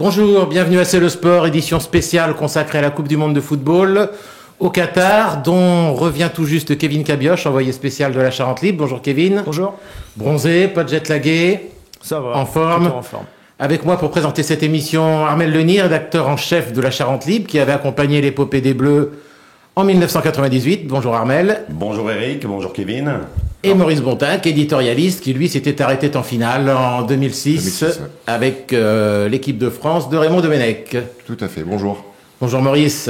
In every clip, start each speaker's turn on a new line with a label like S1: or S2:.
S1: Bonjour, bienvenue à C'est le Sport, édition spéciale consacrée à la Coupe du Monde de football au Qatar, dont revient tout juste Kevin Cabioche, envoyé spécial de la Charente Libre. Bonjour Kevin.
S2: Bonjour.
S1: Bronzé, pas de jet lagué.
S2: Ça va.
S1: En forme.
S2: En forme.
S1: Avec moi pour présenter cette émission, Armel Leny, rédacteur en chef de la Charente Libre, qui avait accompagné l'épopée des Bleus en 1998. Bonjour Armel.
S3: Bonjour Eric, bonjour Kevin.
S1: Et Maurice Bontac, éditorialiste, qui lui s'était arrêté en finale en 2006 ouais. Avec l'équipe de France de Raymond Domenech.
S4: Tout à fait, bonjour.
S1: Bonjour Maurice.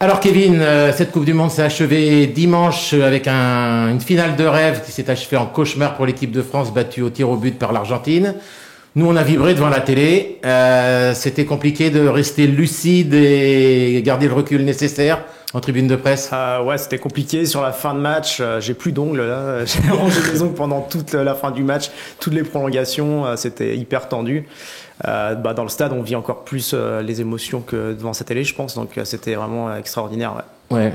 S1: Alors Kevin, cette Coupe du Monde s'est achevée dimanche avec une finale de rêve qui s'est achevée en cauchemar pour l'équipe de France battue au tir au but par l'Argentine. Nous, on a vibré devant la télé. C'était compliqué de rester lucide et garder le recul nécessaire en tribune de presse.
S2: Ouais, c'était compliqué. Sur la fin de match, j'ai plus d'ongles là. J'ai rangé les ongles pendant toute la fin du match, toutes les prolongations. C'était hyper tendu. Dans le stade, on vit encore plus les émotions que devant sa télé, je pense. Donc, c'était vraiment extraordinaire.
S1: Ouais.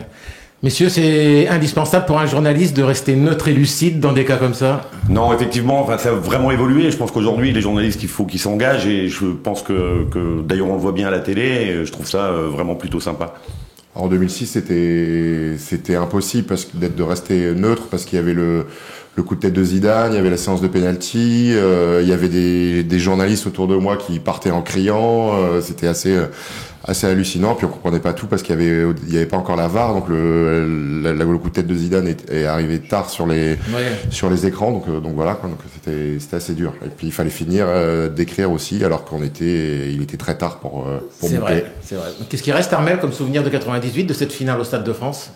S1: Messieurs, c'est indispensable pour un journaliste de rester neutre et lucide dans des cas comme ça?
S3: Non, effectivement, ça a vraiment évolué. Je pense qu'aujourd'hui, les journalistes, il faut qu'ils s'engagent et je pense que d'ailleurs, on le voit bien à la télé et je trouve ça vraiment plutôt sympa.
S4: En 2006, c'était impossible de rester neutre parce qu'il y avait le coup de tête de Zidane, il y avait la séance de penalty, il y avait des journalistes autour de moi qui partaient en criant, c'était assez hallucinant. Puis on comprenait pas tout parce qu'il y avait pas encore la VAR, donc le coup de tête de Zidane est arrivé tard sur les écrans, donc voilà quoi. Donc c'était assez dur. Et puis il fallait finir d'écrire aussi alors il était très tard pour
S1: c'est
S4: monter.
S1: C'est vrai. Qu'est-ce qui reste, Armel, comme souvenir de 98 de cette finale au Stade de France?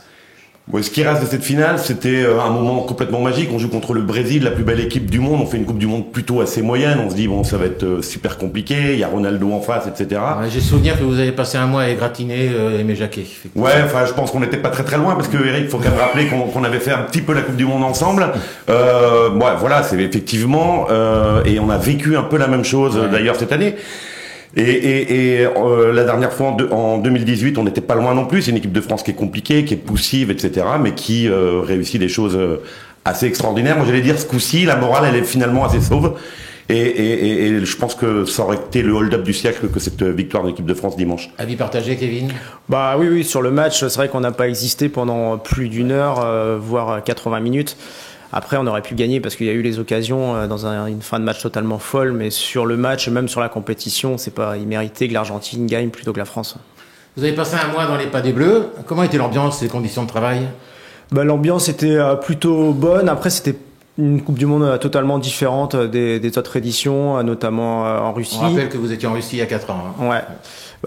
S3: Ouais, ce qui reste de cette finale, c'était un moment complètement magique. On joue contre le Brésil, la plus belle équipe du monde. On fait une Coupe du Monde plutôt assez moyenne. On se dit, bon, ça va être super compliqué. Il y a Ronaldo en face, etc.
S1: Ouais, j'ai souvenir que vous avez passé un mois à égratigner Aimé Jacquet.
S3: Ouais, enfin, je pense qu'on n'était pas très loin parce que Eric, faut quand même rappeler qu'on avait fait un petit peu la Coupe du Monde ensemble. Voilà, c'est effectivement, et on a vécu un peu la même chose d'ailleurs cette année. Et la dernière fois, en 2018, on n'était pas loin non plus. C'est une équipe de France qui est compliquée, qui est poussive, etc., mais qui réussit des choses assez extraordinaires. Moi, j'allais dire, ce coup-ci, la morale, elle est finalement assez sauve. Et je pense que ça aurait été le hold-up du siècle que cette victoire de l'équipe de France dimanche.
S1: Avis partagé, Kevin?
S2: Oui, sur le match, c'est vrai qu'on n'a pas existé pendant plus d'une heure, voire 80 minutes. Après, on aurait pu gagner parce qu'il y a eu les occasions dans une fin de match totalement folle, mais sur le match et même sur la compétition, il méritait que l'Argentine gagne plutôt que la France.
S1: Vous avez passé un mois dans les pas des Bleus. Comment était l'ambiance et les conditions de travail?
S2: L'ambiance était plutôt bonne. Après, c'était une Coupe du Monde totalement différente des autres éditions, notamment en Russie.
S1: On rappelle que vous étiez en Russie il y a 4 ans. Hein.
S2: Ouais.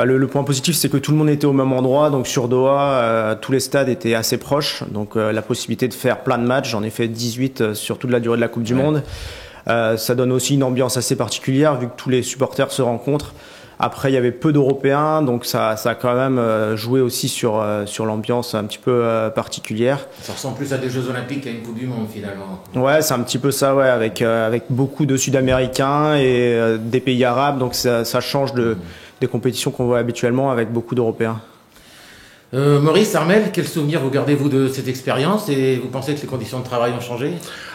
S2: Le point positif, c'est que tout le monde était au même endroit. Donc sur Doha, tous les stades étaient assez proches. Donc la possibilité de faire plein de matchs, j'en ai fait 18 sur toute la durée de la Coupe du Monde. Ça donne aussi une ambiance assez particulière vu que tous les supporters se rencontrent. Après, il y avait peu d'Européens, donc ça a quand même joué aussi sur l'ambiance un petit peu particulière.
S1: Ça ressemble plus à des Jeux Olympiques qu'à une Coupe du Monde finalement.
S2: Ouais, c'est un petit peu ça, ouais, avec beaucoup de Sud-Américains et des pays arabes, donc ça change des compétitions qu'on voit habituellement avec beaucoup d'Européens.
S1: Maurice, Armel, quel souvenir vous gardez-vous de cette expérience et vous pensez que les conditions de travail ont changé?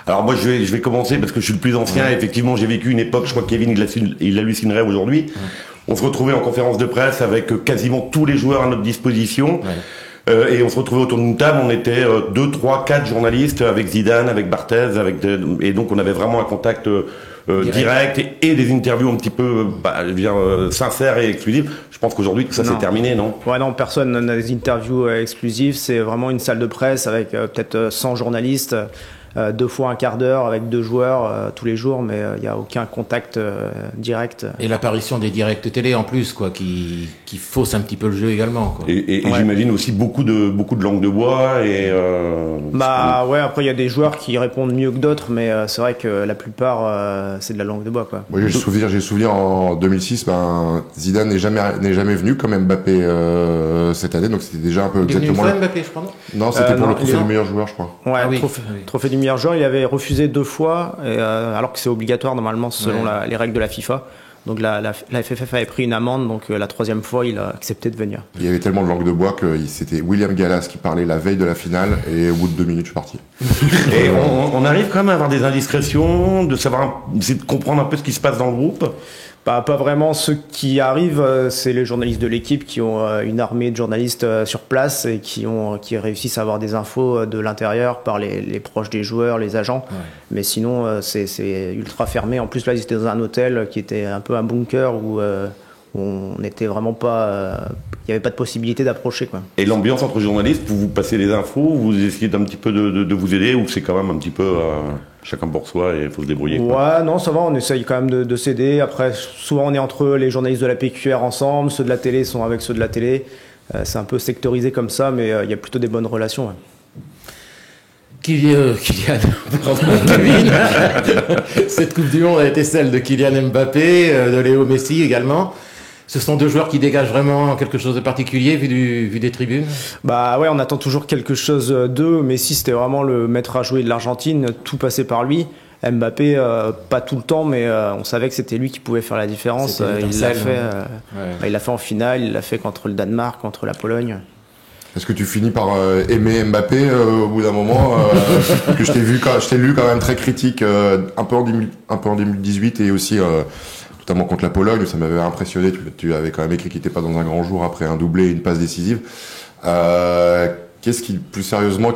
S3: Alors moi je vais commencer parce que je suis le plus ancien. Effectivement, j'ai vécu une époque, je crois que Kevin il hallucinerait aujourd'hui. On se retrouvait en conférence de presse avec quasiment tous les joueurs à notre disposition. Et on se retrouvait autour d'une table, on était 2, 3, 4 journalistes avec Zidane, avec Barthez, et donc on avait vraiment un contact direct et des interviews un petit peu sincères et exclusives. Je pense qu'aujourd'hui tout ça c'est terminé, non?
S2: Ouais, non, personne n'a des interviews exclusives. C'est vraiment une salle de presse avec peut-être 100 journalistes. 2 fois un quart d'heure avec 2 joueurs tous les jours, mais il n'y a aucun contact direct.
S1: Et l'apparition des directs télé en plus, quoi, qui fausse un petit peu le jeu également, quoi.
S3: Et j'imagine aussi beaucoup de langue de bois et.
S2: Après il y a des joueurs qui répondent mieux que d'autres, mais c'est vrai que la plupart c'est de la langue de bois, quoi.
S4: Oui, j'ai le souvenir en 2006, Zidane n'est jamais venu comme Mbappé cette année, donc c'était déjà un peu exactement.
S1: Il est venu Mbappé, je crois, non?
S4: Non, c'était pour le trophée du meilleur joueur, je crois.
S2: Ouais, trophée du meilleur joueur, il avait refusé 2 fois, alors que c'est obligatoire normalement selon les règles de la FIFA. Donc la FFF avait pris une amende, donc la 3e fois il a accepté de venir. Il
S4: y avait tellement de langue de bois que c'était William Gallas qui parlait la veille de la finale et au bout de 2 minutes je suis parti.
S3: Et on arrive quand même à avoir des indiscrétions, d'essayer de comprendre un peu ce qui se passe dans le groupe.
S2: Pas vraiment. Ceux qui arrivent, c'est les journalistes de l'équipe qui ont une armée de journalistes sur place et qui réussissent à avoir des infos de l'intérieur par les proches des joueurs, les agents. Ouais. Mais sinon, c'est ultra fermé. En plus, là, ils étaient dans un hôtel qui était un peu un bunker où on n'était vraiment pas... il n'y avait pas de possibilité d'approcher, quoi.
S3: Et l'ambiance entre journalistes, vous passez les infos, vous essayez d'un petit peu de vous aider, ou c'est quand même un petit peu chacun pour soi et il faut se débrouiller, quoi.
S2: Ouais, non, ça va, on essaye quand même de s'aider. Après, souvent on est entre les journalistes de la PQR ensemble, ceux de la télé sont avec ceux de la télé. C'est un peu sectorisé comme ça, mais il y a plutôt des bonnes relations. Ouais.
S1: Kylian, Kevin. Cette Coupe du Monde a été celle de Kylian Mbappé, de Léo Messi également. Ce sont deux joueurs qui dégagent vraiment quelque chose de particulier vu des tribunes.
S2: Bah ouais, on attend toujours quelque chose d'eux. Messi, c'était vraiment le maître à jouer de l'Argentine, tout passait par lui. Mbappé, pas tout le temps, mais on savait que c'était lui qui pouvait faire la différence. Il l'a fait en finale, il l'a fait contre le Danemark, contre la Pologne.
S4: Est-ce que tu finis par aimer Mbappé au bout d'un moment que je t'ai lu quand même très critique un peu en 2018 et aussi notamment contre la Pologne, ça m'avait impressionné. Tu avais quand même écrit qu'il n'était pas dans un grand jour après un doublé et une passe décisive. Plus sérieusement,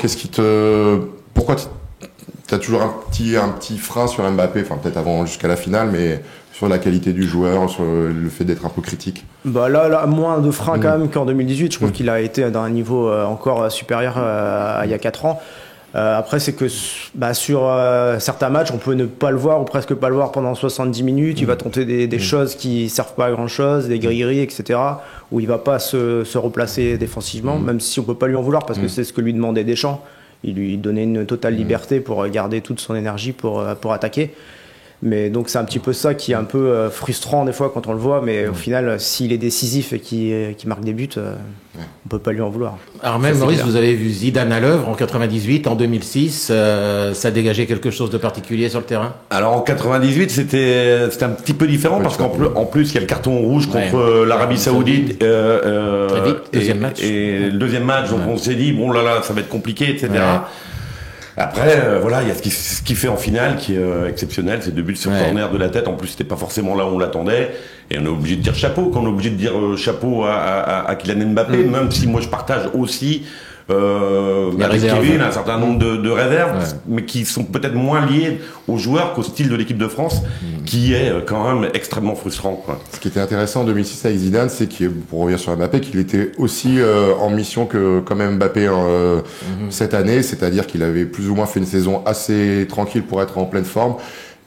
S4: pourquoi t'as toujours un petit frein sur Mbappé, enfin peut-être avant jusqu'à la finale, mais sur la qualité du joueur, sur le fait d'être un peu critique?
S2: Bah là moins de frein quand même qu'en 2018. Je trouve qu'il a été dans un niveau encore supérieur à il y a 4 ans. Après, c'est que sur certains matchs, on peut ne pas le voir ou presque pas le voir pendant 70 minutes. Il va tenter des choses qui servent pas à grand chose, des grilleries, etc. Où il va pas se replacer défensivement, même si on peut pas lui en vouloir parce que c'est ce que lui demandait Deschamps. Il lui donnait une totale liberté pour garder toute son énergie pour attaquer. Mais donc c'est un petit peu ça qui est un peu frustrant des fois quand on le voit, mais au final, s'il est décisif et qu'il marque des buts, on peut pas lui en vouloir.
S1: Armel, Maurice, vous avez vu Zidane à l'œuvre en 98, en 2006, ça dégageait quelque chose de particulier sur le terrain?
S3: Alors en 98, c'était un petit peu différent parce qu'en plus il y a le carton rouge contre l'Arabie Saoudite
S1: deuxième match.
S3: Et le deuxième match, donc on s'est dit bon là ça va être compliqué, etc. Ouais. Après, voilà, il y a ce qui fait en finale qui est exceptionnel, c'est 2 buts sur corner de la tête. En plus, c'était pas forcément là où on l'attendait. Et on est obligé de dire chapeau. Quand on est obligé de dire chapeau à Kylian Mbappé, même si moi je partage aussi avec Kevin un certain nombre de réserves, mais qui sont peut-être moins liées aux joueurs qu'au style de l'équipe de France, qui est quand même extrêmement frustrant, quoi.
S4: Ce qui était intéressant en 2006 avec Zidane, c'est pour revenir sur Mbappé, qu'il était aussi en mission que quand même Mbappé cette année, c'est-à-dire qu'il avait plus ou moins fait une saison assez tranquille pour être en pleine forme.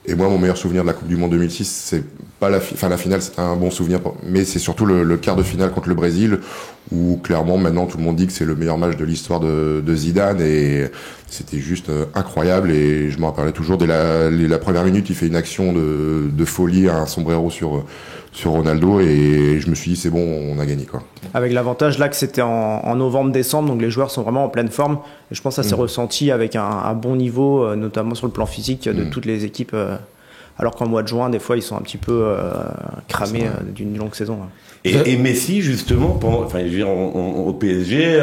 S4: Et moi, mon meilleur souvenir de la Coupe du Monde 2006, c'est pas la finale, c'était un bon souvenir, mais c'est surtout le quart de finale contre le Brésil, où clairement maintenant tout le monde dit que c'est le meilleur match de l'histoire de Zidane, et c'était juste incroyable. Et je me rappellerai toujours dès la première minute, il fait une action de folie, un sombrero sur Ronaldo, et je me suis dit c'est bon, on a gagné, quoi.
S2: Avec l'avantage là que c'était en novembre-décembre, donc les joueurs sont vraiment en pleine forme, et je pense que ça s'est ressenti avec un bon niveau, notamment sur le plan physique de toutes les équipes, alors qu'en mois de juin des fois ils sont un petit peu cramés d'une longue saison.
S3: Et Messi, justement, au PSG,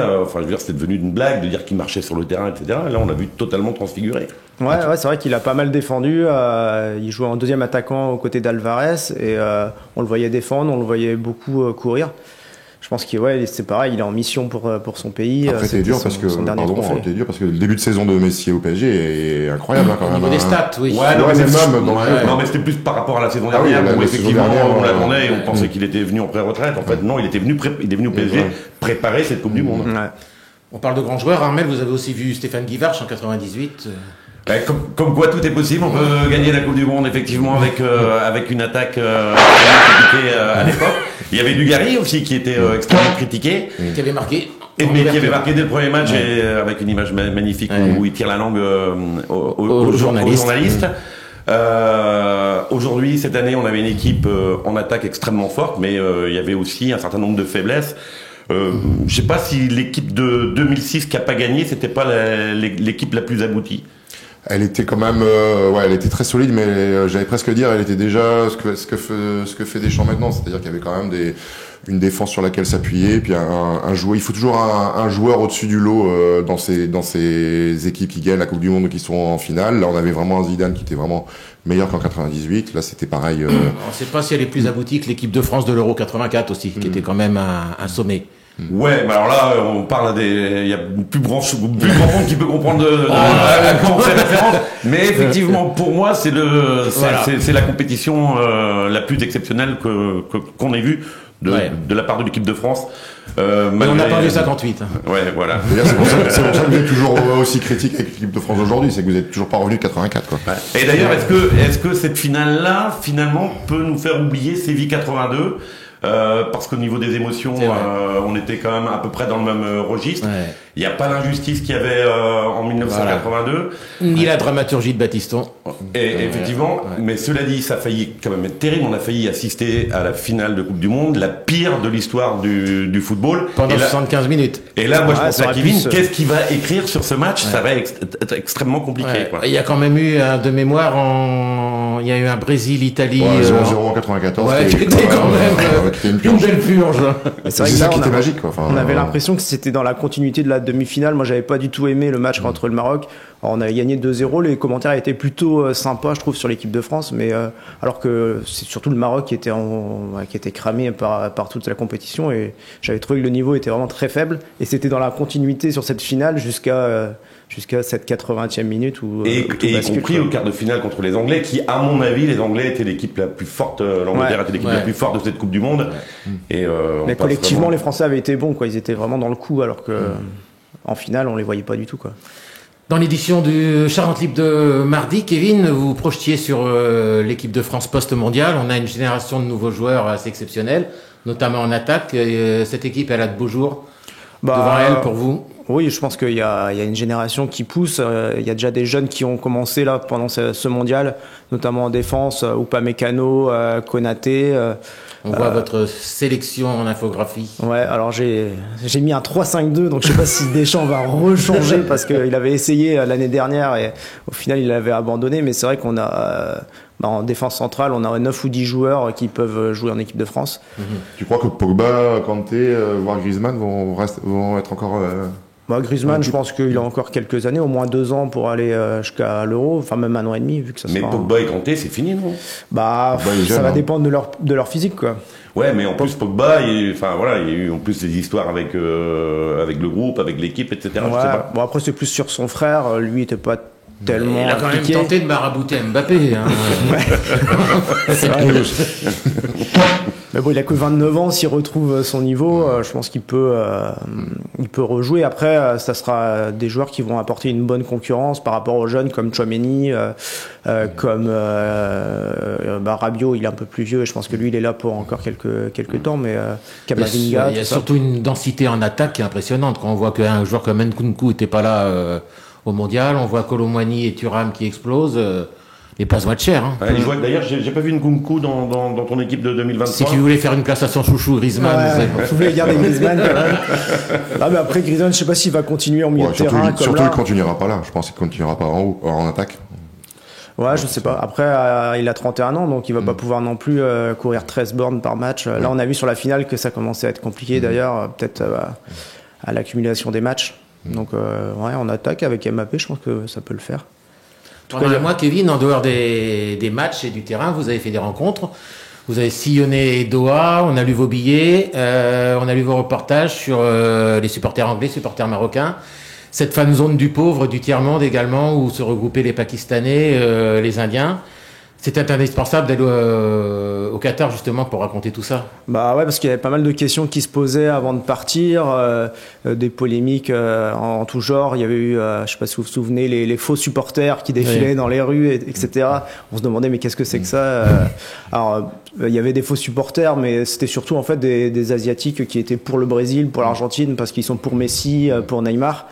S3: c'était devenu une blague de dire qu'il marchait sur le terrain, etc. Là, on l'a vu totalement transfiguré.
S2: Ouais, c'est vrai qu'il a pas mal défendu. Il jouait en deuxième attaquant aux côtés d'Alvarez, et on le voyait défendre, on le voyait beaucoup courir. Je pense que c'est pareil, il est en mission pour son pays.
S4: Après, c'est dur parce que le début de saison de Messi au PSG est incroyable, quand même.
S1: Au niveau des stats, oui.
S3: Non, mais c'était plus par rapport à la saison dernière, où effectivement on l'attendait et on pensait qu'il était venu en pré-retraite. En fait, non, il est venu au PSG préparer cette Coupe du Monde.
S1: On parle de grands joueurs. Armel, vous avez aussi vu Stéphane Guivarch en 98.
S3: Comme quoi tout est possible, on peut gagner la Coupe du Monde effectivement avec une attaque critiquée à l'époque. Il y avait Dugarry aussi qui était extrêmement critiqué,
S1: qui avait marqué,
S3: mais qui avait marqué dès le premier match, et avec une image magnifique où il tire la langue aux journalistes. Aujourd'hui, cette année, on avait une équipe en attaque extrêmement forte, mais il y avait aussi un certain nombre de faiblesses. Je sais pas si l'équipe de 2006 qui a pas gagné, c'était pas l'équipe la plus aboutie.
S4: Elle était quand même, elle était très solide, mais j'allais presque dire, elle était déjà ce que fait Deschamps maintenant, c'est-à-dire qu'il y avait quand même une défense sur laquelle s'appuyer, puis un joueur. Il faut toujours un joueur au-dessus du lot dans ces équipes qui gagnent la Coupe du Monde ou qui sont en finale. Là, on avait vraiment un Zidane qui était vraiment meilleur qu'en 98. Là, c'était pareil.
S1: On ne sait pas si elle est plus aboutie que l'équipe de France de l'Euro 84 aussi, qui était quand même un sommet.
S3: Ouais, mais alors là, on parle il y a plus grand monde qui peut comprendre à quoi on fait référence. Mais effectivement, pour moi, c'est la compétition la plus exceptionnelle qu'on ait vue de la part de l'équipe de France.
S1: Mais on n'a pas vu 58.
S3: Ouais, voilà.
S4: C'est pour ça que vous êtes toujours aussi critique avec l'équipe de France aujourd'hui, c'est que vous n'êtes toujours pas revenu de 84, quoi.
S3: Ouais. Et d'ailleurs, est-ce que cette finale-là, finalement, peut nous faire oublier Séville 82? Parce qu'au niveau des émotions, on était quand même à peu près dans le même registre.
S1: Ouais.
S3: Il n'y a pas l'injustice qu'il y avait en 1982.
S1: Ni la dramaturgie de Battiston.
S3: Et effectivement, mais cela dit, ça a failli quand même être terrible. On a failli assister à la finale de Coupe du Monde, la pire de l'histoire du football.
S1: Pendant 75 minutes.
S3: Et là, moi, je pense à Kevin, qu'est-ce qu'il va écrire sur ce match? Ça va être extrêmement compliqué.
S1: Ouais.
S3: Quoi.
S1: Il y a quand même eu, de mémoire, il y a eu un Brésil-Italie.
S4: 0-0 en 94.
S1: Ouais, qui était quand même une belle purge.
S2: C'est vrai que
S4: ça
S2: là,
S4: qui était magique, quoi.
S2: On avait l'impression que c'était dans la continuité de la demi-finale. Moi, j'avais pas du tout aimé le match contre le Maroc. Alors, on avait gagné 2-0. Les commentaires étaient plutôt sympas, je trouve, sur l'équipe de France. Mais alors que c'est surtout le Maroc qui était cramé par toute la compétition. Et j'avais trouvé que le niveau était vraiment très faible. Et c'était dans la continuité sur cette finale jusqu'à cette 80e minute où
S3: y compris au quart de finale contre les Anglais, qui, à mon avis, les Anglais étaient l'équipe la plus forte. L'Angleterre était l'équipe la plus forte de cette Coupe du Monde. Et
S2: mais collectivement, les Français avaient été bons, quoi. Ils étaient vraiment dans le coup, alors que en finale, on les voyait pas du tout, quoi.
S1: Dans l'édition du Charente Libre de mardi, Kevin, vous projetiez sur l'équipe de France post-mondiale. On a une génération de nouveaux joueurs assez exceptionnels, notamment en attaque. Cette équipe, elle a de beaux jours devant elle pour vous.
S2: Oui, je pense qu'il y a une génération qui pousse. Il y a déjà des jeunes qui ont commencé là pendant ce mondial, notamment en défense, Upamecano, Konaté.
S1: On voit votre sélection en infographie.
S2: Ouais, alors j'ai mis un 3-5-2, donc je sais pas si Deschamps va rechanger parce qu'il avait essayé l'année dernière et au final il avait abandonné. Mais c'est vrai qu'on a en défense centrale, on a 9 ou 10 joueurs qui peuvent jouer en équipe de France.
S4: Tu crois que Pogba, Kanté, voire Griezmann vont être encore
S2: Griezmann, je pense qu'il a encore quelques années, au moins 2 ans pour aller jusqu'à l'Euro, enfin même 1 an et demi, vu que ça sera...
S3: Mais Pogba et Kanté, c'est fini, non?
S2: Ça va dépendre de leur physique, quoi.
S3: Ouais, mais en plus Pogba, il y a eu en plus des histoires avec le groupe, avec l'équipe, etc.
S2: Ouais.
S3: Je sais pas.
S2: Bon, après c'est plus sur son frère, lui était pas tellement
S1: il a quand même tenté de marabouter Mbappé. Hein.
S2: C'est vrai. Mais bon, il a que 29 ans. S'il retrouve son niveau, je pense qu'il peut rejouer. Après, ça sera des joueurs qui vont apporter une bonne concurrence par rapport aux jeunes comme Tchouaméni, comme Rabiot. Il est un peu plus vieux et je pense que lui, il est là pour encore quelques temps. Mais Camavinga,
S1: il y a surtout une densité en attaque qui est impressionnante. Quand on voit qu'un joueur comme Nkunku n'était pas là au mondial, on voit Kolo Muani et Thuram qui explosent. Les places vont être chères. Hein.
S3: Ouais, d'ailleurs, j'ai pas vu Nkunku dans ton équipe de 2023.
S1: Si tu voulais faire une place à son chouchou, Griezmann.
S2: Je voulais garder Griezmann quand même. Mais après, Griezmann, je sais pas s'il va continuer en milieu de terrain.
S4: Surtout, il continuera pas là. Je pense qu'il continuera pas en haut, en attaque.
S2: Ouais, je sais pas. Après, il a 31 ans, donc il va pas pouvoir non plus courir 13 bornes par match. Là, on a vu sur la finale que ça commençait à être compliqué d'ailleurs, peut-être à l'accumulation des matchs. Donc, en attaque avec Mbappé, je pense que ça peut le faire.
S1: Pendant un mois, Kevin, en dehors des matchs et du terrain, vous avez fait des rencontres. Vous avez sillonné Doha, on a lu vos billets, on a lu vos reportages sur les supporters anglais, supporters marocains. Cette fan zone du pauvre, du tiers-monde également, où se regroupaient les Pakistanais, les Indiens. C'était indispensable d'aller au Qatar justement pour raconter tout ça.
S2: Bah ouais, parce qu'il y avait pas mal de questions qui se posaient avant de partir, des polémiques en tout genre. Il y avait eu, je sais pas si vous vous souvenez, les faux supporters qui défilaient dans les rues, etc. On se demandait mais qu'est-ce que c'est que ça Alors il y avait des faux supporters, mais c'était surtout en fait des Asiatiques qui étaient pour le Brésil, pour l'Argentine, parce qu'ils sont pour Messi, pour Neymar.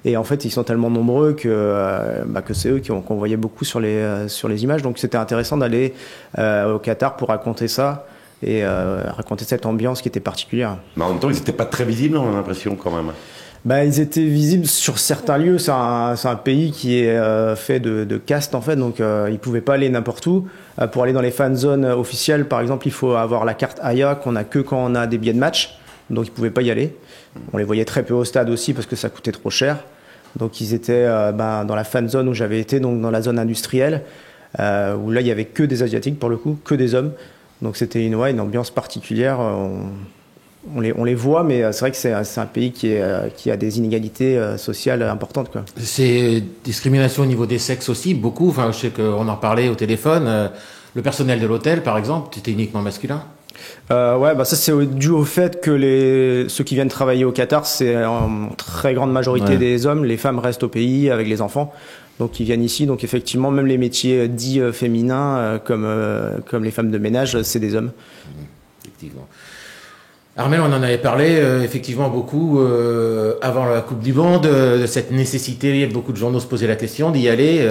S2: Et en fait, ils sont tellement nombreux que c'est eux qu'on voyait beaucoup sur les images. Donc, c'était intéressant d'aller au Qatar pour raconter ça et raconter cette ambiance qui était particulière.
S3: Mais en même temps, ils n'étaient pas très visibles, on a l'impression quand même.
S2: Bah, ils étaient visibles sur certains lieux. C'est un pays qui est fait de castes en fait, donc ils pouvaient pas aller n'importe où. Pour aller dans les fan zones officielles, par exemple, il faut avoir la carte AYA qu'on a que quand on a des billets de match, donc ils pouvaient pas y aller. On les voyait très peu au stade aussi parce que ça coûtait trop cher. Donc ils étaient dans la fan zone où j'avais été, donc dans la zone industrielle, où là il y avait que des asiatiques pour le coup, que des hommes. Donc c'était une ambiance particulière. On les voit, mais c'est vrai que c'est un pays qui a des inégalités sociales importantes, quoi.
S1: C'est discrimination au niveau des sexes aussi, beaucoup. Enfin, je sais qu'on en parlait au téléphone. Le personnel de l'hôtel, par exemple, c'était uniquement masculin.
S2: Ouais, bah ça c'est dû au fait que ceux qui viennent travailler au Qatar, c'est en très grande majorité des hommes. Les femmes restent au pays avec les enfants. Donc ils viennent ici. Donc effectivement, même les métiers dits féminins, comme les femmes de ménage, c'est des hommes.
S1: Effectivement. Armel, on en avait parlé effectivement beaucoup avant la Coupe du Monde, de cette nécessité, beaucoup de journaux se posaient la question d'y aller.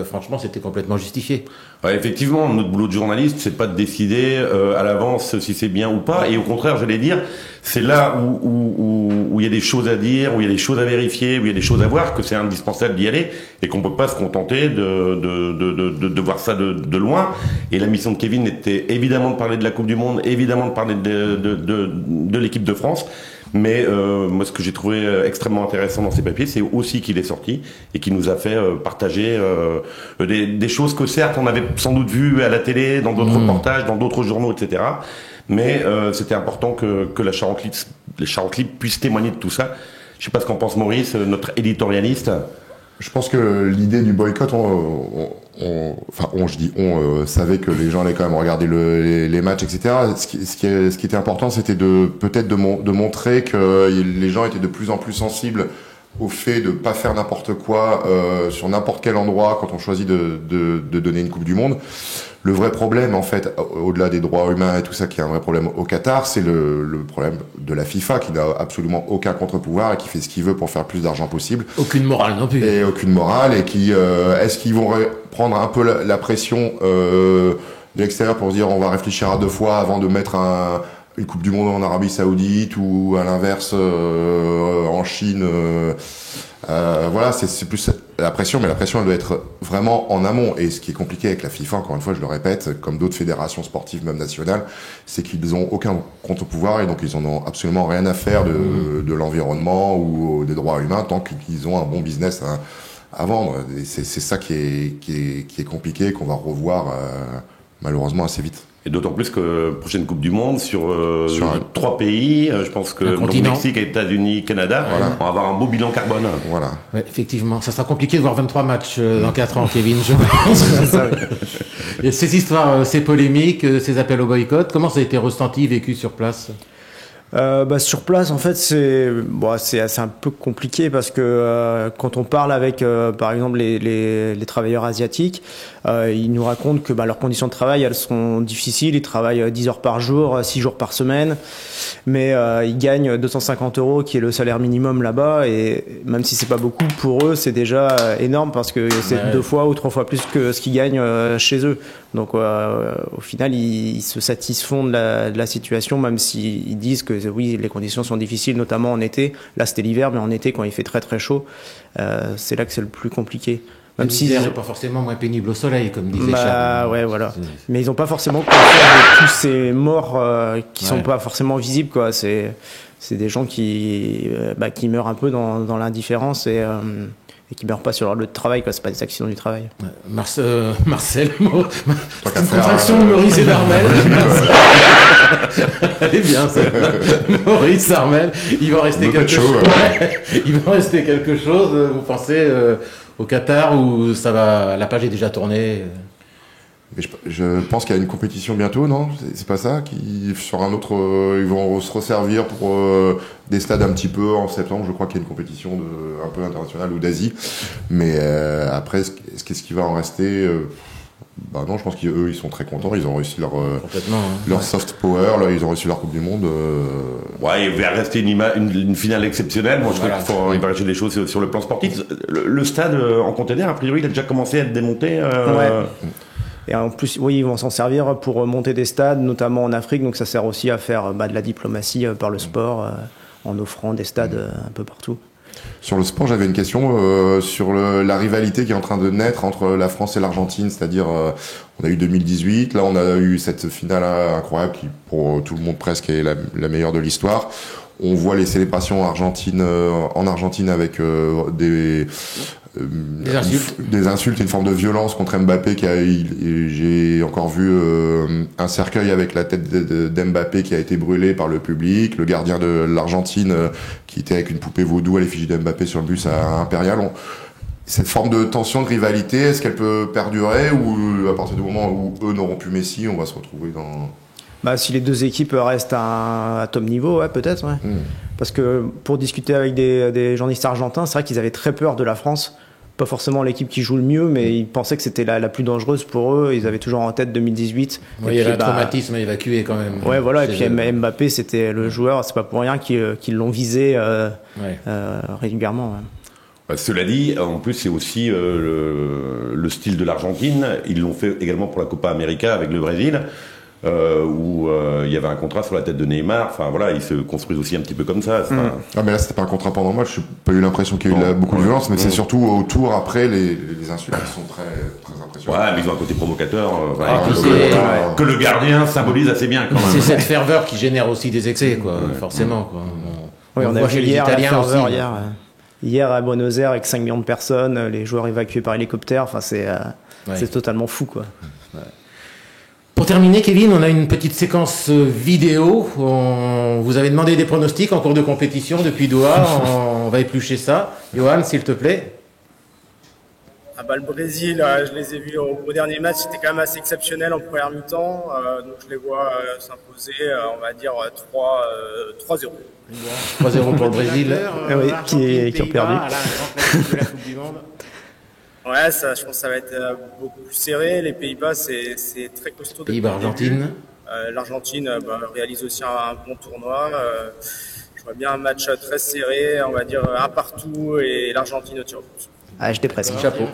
S1: Franchement, c'était complètement justifié.
S3: Ouais, effectivement, notre boulot de journaliste, c'est pas de décider à l'avance si c'est bien ou pas, et au contraire, j'allais dire, c'est là où il y a des choses à dire, où il y a des choses à vérifier, où il y a des choses à voir, que c'est indispensable d'y aller, et qu'on peut pas se contenter de voir ça de loin. Et la mission de Kevin était évidemment de parler de la Coupe du Monde, évidemment de parler de l'équipe de France. Mais moi, ce que j'ai trouvé extrêmement intéressant dans ces papiers, c'est aussi qu'il est sorti et qu'il nous a fait partager des choses que certes on avait sans doute vues à la télé, dans d'autres reportages, dans d'autres journaux, etc. Mais c'était important que les Charentlites puissent témoigner de tout ça. Je sais pas ce qu'en pense Maurice, notre éditorialiste.
S4: Je pense que l'idée du boycott, on savait que les gens allaient quand même regarder les matchs, etc. Ce qui était important, c'était de montrer que les gens étaient de plus en plus sensibles au fait de pas faire n'importe quoi sur n'importe quel endroit quand on choisit de donner une Coupe du Monde. Le vrai problème, en fait, au-delà des droits humains et tout ça, qui est un vrai problème au Qatar, c'est le problème de la FIFA, qui n'a absolument aucun contre-pouvoir et qui fait ce qu'il veut pour faire plus d'argent possible.
S1: Aucune morale non plus.
S4: Et aucune morale, et qui est-ce qu'ils vont prendre un peu la pression de l'extérieur pour se dire on va réfléchir à deux fois avant de mettre une Coupe du Monde en Arabie Saoudite ou à l'inverse en Chine. Voilà, c'est plus la pression, mais la pression elle doit être vraiment en amont. Et ce qui est compliqué avec la FIFA, encore une fois, je le répète, comme d'autres fédérations sportives, même nationales, c'est qu'ils ont aucun contre-pouvoir et donc ils en ont absolument rien à faire de l'environnement ou des droits humains tant qu'ils ont un bon business à vendre. Et c'est ça qui est compliqué, qu'on va revoir malheureusement assez vite.
S3: Et d'autant plus que prochaine Coupe du Monde sur 3 pays, je pense que donc Mexique, États-Unis, Canada, on va avoir un beau bilan carbone.
S4: Voilà.
S1: Ouais, effectivement, ça sera compliqué de voir 23 matchs dans 4 ans, Kevin, je pense. Et ces histoires, ces polémiques, ces appels au boycott, comment ça a été ressenti, vécu sur place ?
S2: Sur place, en fait, c'est un peu compliqué parce que quand on parle avec, par exemple, les travailleurs asiatiques, ils nous racontent que leurs conditions de travail, elles sont difficiles. Ils travaillent 10 heures par jour, 6 jours par semaine, mais ils gagnent 250 €, qui est le salaire minimum là-bas. Et même si c'est pas beaucoup, pour eux, c'est déjà énorme parce que c'est 2 fois ou 3 fois plus que ce qu'ils gagnent chez eux. Donc, au final, ils se satisfont de la situation, même s'ils disent que oui, les conditions sont difficiles, notamment en été. Là, c'était l'hiver, mais en été, quand il fait très très chaud, c'est là que c'est le plus compliqué. Même si
S1: l'hiver n'est pas forcément moins pénible au soleil, comme disait Charles.
S2: Ouais, voilà. Mais ils n'ont pas forcément conscience de tous ces morts qui sont pas forcément visibles, quoi. C'est des gens qui meurent un peu dans l'indifférence et qui meurent pas sur leur lieu de travail, quoi. C'est pas des accidents du travail.
S1: Marcel, contraction de Maurice et d'Armel. Elle est bien, ça. Maurice, Armel, il va rester quelque chose. Il va rester quelque chose. Vous pensez au Qatar où la page est déjà tournée?
S4: Mais je pense qu'il y a une compétition bientôt, non? C'est pas ça? Sur un autre, ils vont se resservir pour des stades un petit peu en septembre. Je crois qu'il y a une compétition un peu internationale ou d'Asie. Mais après, qu'est-ce qui va en rester? Non, je pense qu'eux, ils sont très contents. Ils ont réussi leur soft power. Là, ils ont réussi leur Coupe du Monde.
S3: Ouais, il va rester une finale exceptionnelle. Moi, je crois qu'il faut encourager des choses sur le plan sportif. Le stade en container, a priori, il a déjà commencé à être démonté.
S2: Ouais. Et en plus, oui, ils vont s'en servir pour monter des stades, notamment en Afrique. Donc ça sert aussi à faire de la diplomatie par le sport, en offrant des stades un peu partout.
S4: Sur le sport, j'avais une question sur la rivalité qui est en train de naître entre la France et l'Argentine, c'est-à-dire on a eu 2018, là on a eu cette finale incroyable qui pour tout le monde presque est la meilleure de l'histoire. On voit les célébrations en Argentine avec des insultes, une forme de violence contre Mbappé j'ai encore vu un cercueil avec la tête d'Mbappé qui a été brûlé par le public, le gardien de l'Argentine qui était avec une poupée vaudou à l'effigie d'Mbappé sur le bus à Impérial. Cette forme de tension, de rivalité, est-ce qu'elle peut perdurer ou à partir du moment où eux n'auront plus Messi, on va se retrouver dans...
S2: Si les deux équipes restent à top niveau, ouais, peut-être. Ouais. Parce que pour discuter avec des journalistes argentins, c'est vrai qu'ils avaient très peur de la France. Pas forcément l'équipe qui joue le mieux, mais ils pensaient que c'était la plus dangereuse pour eux. Ils avaient toujours en tête 2018.
S1: Oui, il y a le traumatisme à évacuer quand même.
S2: Ouais, voilà. Et puis Mbappé, c'était le joueur. C'est pas pour rien qu'ils l'ont visé régulièrement. Ouais.
S3: Cela dit, en plus, c'est aussi le style de l'Argentine. Ils l'ont fait également pour la Copa América avec le Brésil. Où il y avait un contrat sur la tête de Neymar. Enfin voilà, ils se construisent aussi un petit peu comme ça.
S4: Ah mais là c'était pas un contrat pendant le match. J'ai pas eu l'impression qu'il y a eu beaucoup de violence, mais c'est surtout autour après les insultes qui sont très très impressionnantes.
S3: Ouais, mais ils ont un côté provocateur que le gardien symbolise assez bien quand même.
S1: C'est cette ferveur qui génère aussi des excès, quoi. Forcément, quoi.
S2: On a vu hier la ferveur hier à Buenos Aires avec 5 millions de personnes, les joueurs évacués par hélicoptère. Enfin c'est totalement fou, quoi. Ouais.
S1: Pour terminer, Kevin, on a une petite séquence vidéo. Vous avez demandé des pronostics en cours de compétition depuis Doha. On va éplucher ça. Johan, s'il te plaît.
S5: Le Brésil, je les ai vus au dernier match, c'était quand même assez exceptionnel en première mi-temps. Donc je les vois s'imposer, on va dire 3-0.
S1: 3-0 pour le Brésil.
S2: Qui ont perdu.
S1: De la Coupe du Monde.
S5: Ouais, je pense que ça va être beaucoup plus serré. Les Pays-Bas, c'est très costaud.
S1: Pays-Bas-Argentine.
S5: L'Argentine réalise aussi un bon tournoi. Je vois bien un match très serré, on va dire un partout, et l'Argentine au tir au but.
S2: J'étais presque.
S1: Chapeau.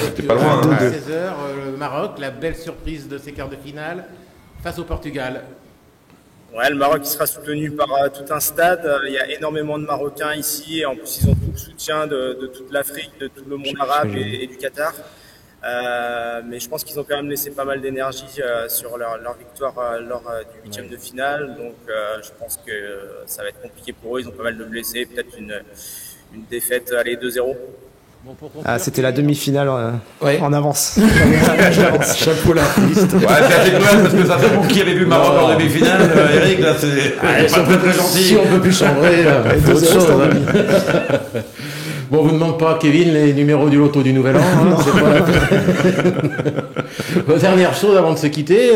S3: C'était pas loin.
S1: 16h, le Maroc, la belle surprise de ces quarts de finale face au Portugal.
S5: Ouais, le Maroc sera soutenu par tout un stade. Il y a énormément de Marocains ici. Et en plus, ils ont tout le soutien de toute l'Afrique, de tout le monde arabe et du Qatar. Mais je pense qu'ils ont quand même laissé pas mal d'énergie sur leur victoire lors du huitième de finale. Donc, je pense que ça va être compliqué pour eux. Ils ont pas mal de blessés. Peut-être une défaite, 2-0.
S1: Bon,
S2: c'était la demi-finale en avance.
S1: Chapeau la piste.
S3: Ouais, c'est assez cruel parce que ça fait pour qui avait vu le Maroc en demi-finale, Eric, là c'est pas très gentil.
S1: Si on peut plus chambrer, autre chose. Bon, on vous demande pas, Kevin, les numéros du loto du Nouvel An. Dernière chose avant de se quitter,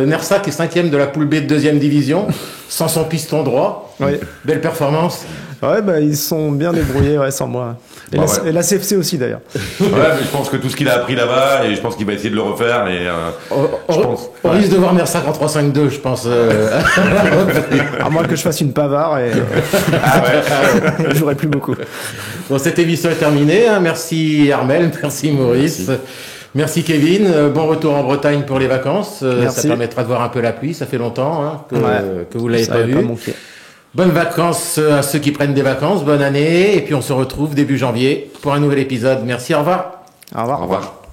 S1: Nersac est 5e de la poule B de 2e division, sans son piston droit.
S2: Oui.
S1: Belle performance.
S2: Ouais, ils sont bien débrouillés sans moi. Et la CFC aussi d'ailleurs.
S3: Ouais, mais je pense que tout ce qu'il a appris là-bas, et je pense qu'il va essayer de le refaire. Et,
S1: on risque de voir Nersac en 3-5-2, je pense.
S2: À moins que je fasse une Pavard et je jouerai plus beaucoup.
S1: Bon, cette émission est terminée. Merci Armel, merci Maurice. Merci Kevin. Bon retour en Bretagne pour les vacances. Ça permettra de voir un peu la pluie. Ça fait longtemps que vous l'avez pas vu. Bonnes vacances à ceux qui prennent des vacances. Bonne année. Et puis on se retrouve début janvier pour un nouvel épisode. Merci, au revoir.
S2: Au revoir.
S3: Au revoir.